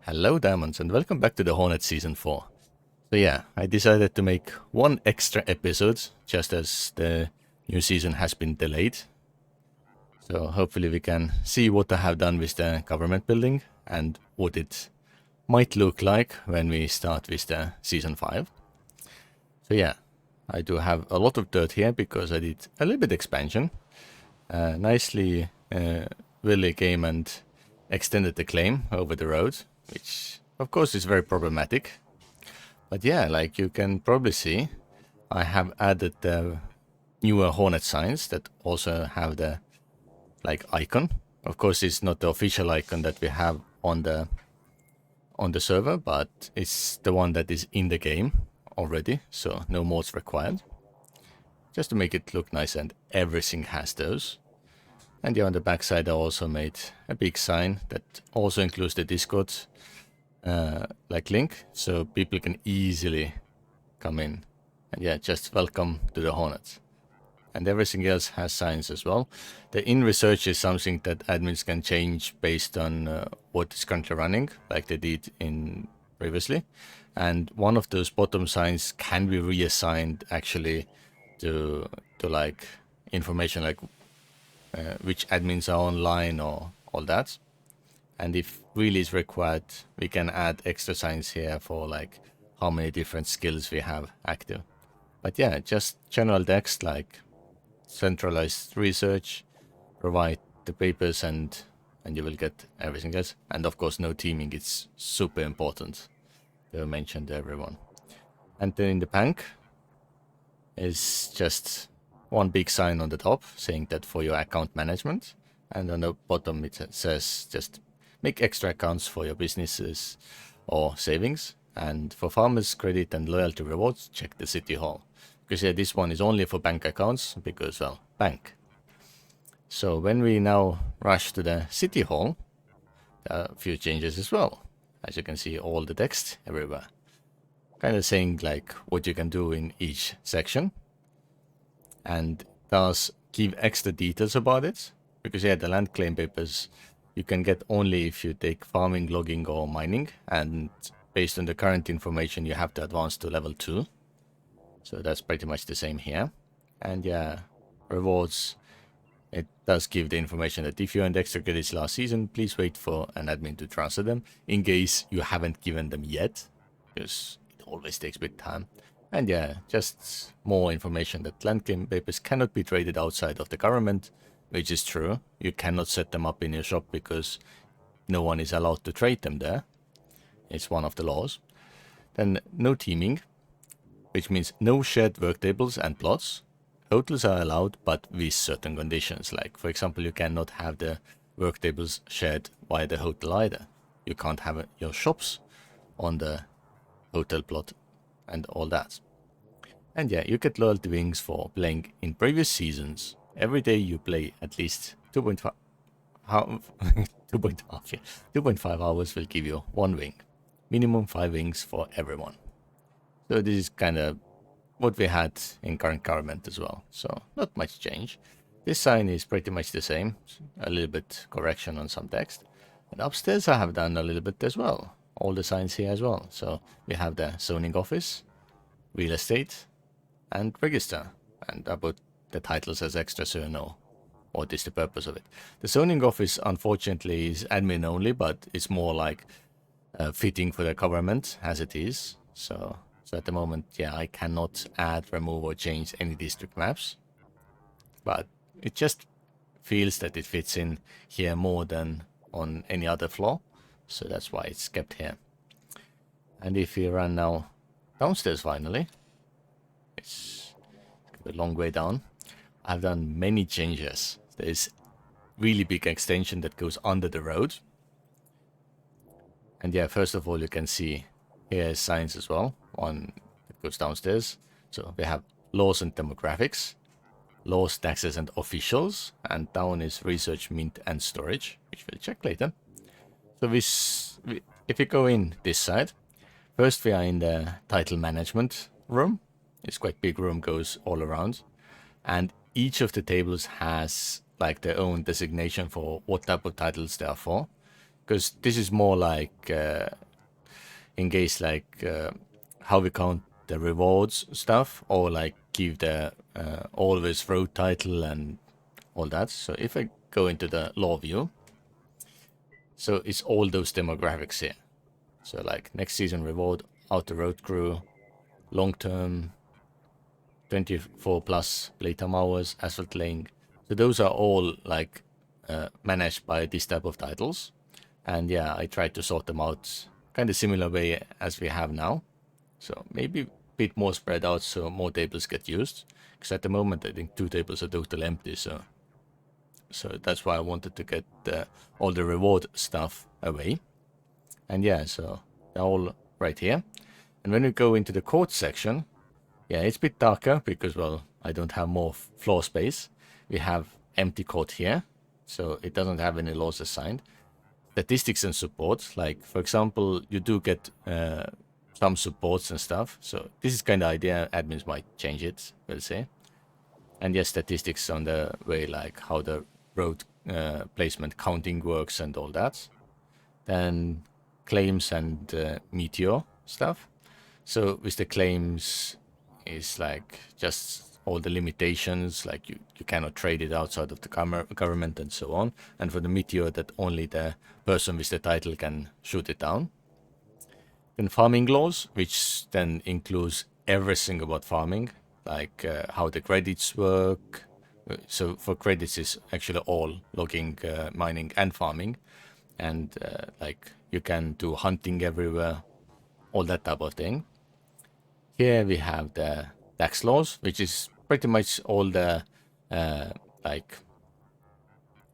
Hello Diamonds and welcome back to the Hornet Season 4. So yeah, I decided to make one extra episode just as the new season has been delayed. So hopefully we can see what I have done with the government building and what it might look like when we start with the Season 5. So yeah, I do have a lot of dirt here because I did a little bit expansion. Nicely Willy came and extended the claim over the road, which of course is very problematic. But yeah, like you can probably see, I have added the newer Hornet signs that also have the icon. Of course, it's not the official icon that we have on the server, but it's the one that is in the game already, so no mods required. Just to make it look nice, and everything has those. And yeah, on the back side I also made a big sign that also includes the Discord link, so people can easily come in. And yeah, just welcome to the Hornet. And everything else has signs as well. The in research is something that admins can change based on what is currently running, like they did in previously. And one of those bottom signs can be reassigned actually to like information like which admins are online or all that. And if really is required, we can add extra signs here for like how many different skills we have active. But yeah, just general text like centralized research, provide the papers, and you will get everything else. And of course, no teaming. It's super important to mention to everyone. And then in the bank is just one big sign on the top saying that for your account management, and on the bottom it says just make extra accounts for your businesses or savings. And for farmers credit and loyalty rewards, check the city hall, because yeah, this one is only for bank accounts because, well, bank. So when we now rush to the city hall, there are a few changes as well. As you can see, all the text everywhere, kind of saying like what you can do in each section, and thus give extra details about it. Because yeah, the land claim papers you can get only if you take farming, logging, or mining, and based on the current information you have to advance to level 2. So that's pretty much the same here. And yeah, rewards, it does give the information that if you earned extra credits last season, please wait for an admin to transfer them in case you haven't given them yet, because it always takes a bit time. And yeah, just more information that land claim papers cannot be traded outside of the government, which is true. You cannot set them up in your shop because no one is allowed to trade them there. It's one of the laws. Then no teaming, which means no shared work tables and plots. Hotels are allowed, but with certain conditions. Like, for example, you cannot have the work tables shared via the hotel either. You can't have your shops on the hotel plot and all that. And yeah, you get loyalty wings for playing in previous seasons. Every day you play at least 2.5 2.5 hours will give you 1 wing. Minimum 5 wings for everyone. So this is kind of what we had in current government as well. So not much change. This sign is pretty much the same. A little bit correction on some text. And upstairs I have done a little bit as well. All the signs here as well. So we have the zoning office, real estate, and register. And I put the titles as extra so you know what is the purpose of it. The zoning office unfortunately is admin only, but it's more like fitting for the government as it is. So at the moment, yeah, I cannot add, remove, or change any district maps. But it just feels that it fits in here more than on any other floor. So that's why it's kept here. And if we run now downstairs finally, it's a long way down. I've done many changes. There's really big extension that goes under the road. And yeah, first of all, you can see here is signs as well. One that goes downstairs. So we have laws and demographics, laws, taxes, and officials. And down is research, mint, and storage, which we'll check later. So if we go in this side, first we are in the title management room. It's quite big room, goes all around. And each of the tables has like their own designation for what type of titles they are for. because this is more like in case like how we count the rewards stuff, or like give the always road title and all that. So if I go into the law view, so it's all those demographics here. So like next season reward, outer road crew, long term, 24 plus playtime hours, asphalt lane. So those are all like managed by this type of titles. And yeah, I tried to sort them out kind of similar way as we have now. So maybe a bit more spread out so more tables get used. Because at the moment I think 2 tables are totally empty. So that's why I wanted to get all the reward stuff away. And yeah, so they're all right here. And when we go into the court section, yeah, it's a bit darker because, well, I don't have more floor space. We have empty court here, so it doesn't have any laws assigned. Statistics and support, like, for example, you do get some supports and stuff. So this is kind of idea. Admins might change it, we'll say. And yes, statistics on the way, like how the road placement counting works and all that. Then claims and meteor stuff. So with the claims is like just all the limitations, like you cannot trade it outside of the government and so on. And for the meteor, that only the person with the title can shoot it down. Then farming laws, which then includes everything about farming, like how the credits work. So for credits is actually all logging, mining and farming. And like you can do hunting everywhere, all that type of thing. Here we have the tax laws, which is pretty much all the like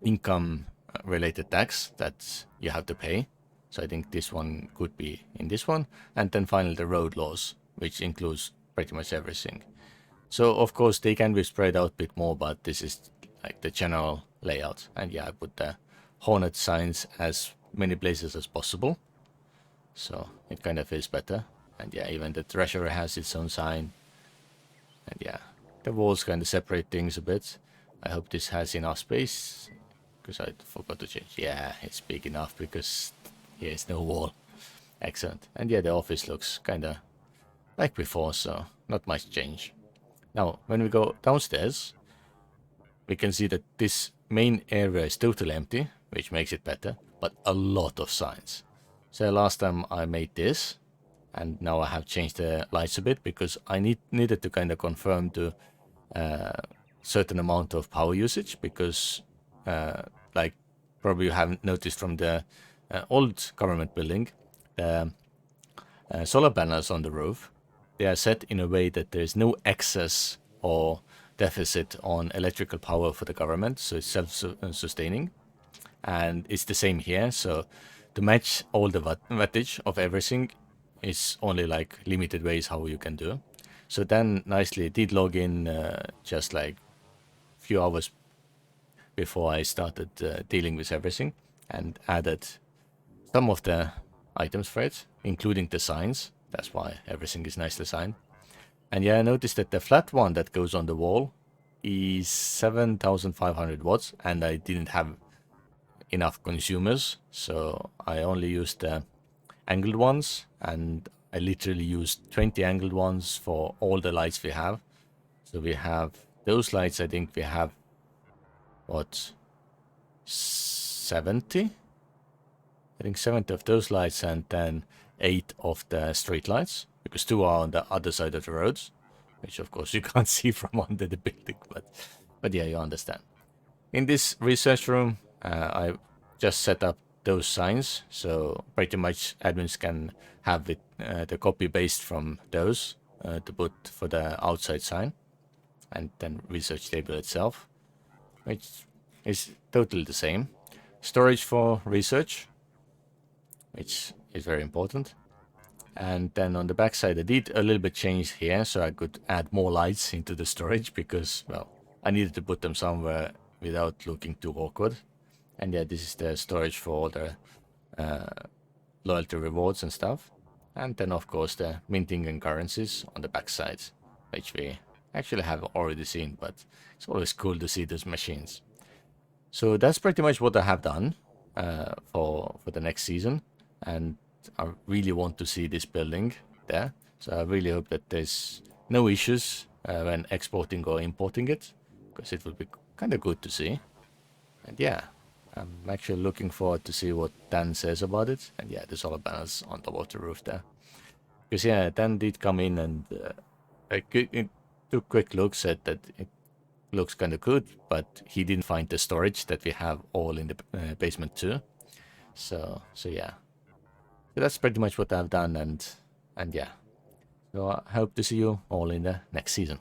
income related tax that you have to pay. So I think this one could be in this one. And then finally the road laws, which includes pretty much everything. So of course they can be spread out a bit more, but this is like the general layout. And yeah, I put the Hornet signs as many places as possible. So it kind of feels better. And yeah, even the treasury has its own sign. And yeah, the walls kind of separate things a bit. I hope this has enough space, because I forgot to change. Yeah, it's big enough because here is no wall. Excellent. And yeah, the office looks kind of like before, so not much change. Now, when we go downstairs, we can see that this main area is totally empty, which makes it better, but a lot of signs. So last time I made this, and now I have changed the lights a bit because I needed to kind of confirm to certain amount of power usage, because like probably you haven't noticed from the old government building, the solar panels on the roof, they are set in a way that there is no excess or deficit on electrical power for the government, so it's self-sustaining. And it's the same here, so to match all the wattage of everything is only like limited ways how you can do. So then nicely did log in just like a few hours before I started dealing with everything, and added some of the items for it, including the signs. That's why everything is nicely signed. And yeah, I noticed that the flat one that goes on the wall is 7,500 watts, and I didn't have enough consumers, so I only used the angled ones, and I literally used 20 angled ones for all the lights we have. So we have those lights, I think we have, what, 70? I think 70 of those lights, and then 8 of the street lights, because 2 are on the other side of the roads, which of course you can't see from under the building, but yeah, you understand. In this research room, I just set up those signs, so pretty much admins can have it, the copy based from those to put for the outside sign, and then research table itself, which is totally the same. Storage for research, which is very important. And then on the back side, I did a little bit change here, so I could add more lights into the storage, because, well, I needed to put them somewhere without looking too awkward. And yeah, this is the storage for all the loyalty rewards and stuff. And then of course the minting and currencies on the back side, which we actually have already seen, but it's always cool to see those machines. So that's pretty much what I have done. for the next season, and I really want to see this building there. So I really hope that there's no issues when exporting or importing it, because it would be kind of good to see. And yeah, I'm actually looking forward to see what Dan says about it. And yeah, the solar panels on top of the roof there. Because yeah, Dan did come in and took quick look, said that it looks kind of good, but he didn't find the storage that we have all in the basement too. So yeah, so that's pretty much what I've done, and yeah. So I hope to see you all in the next season.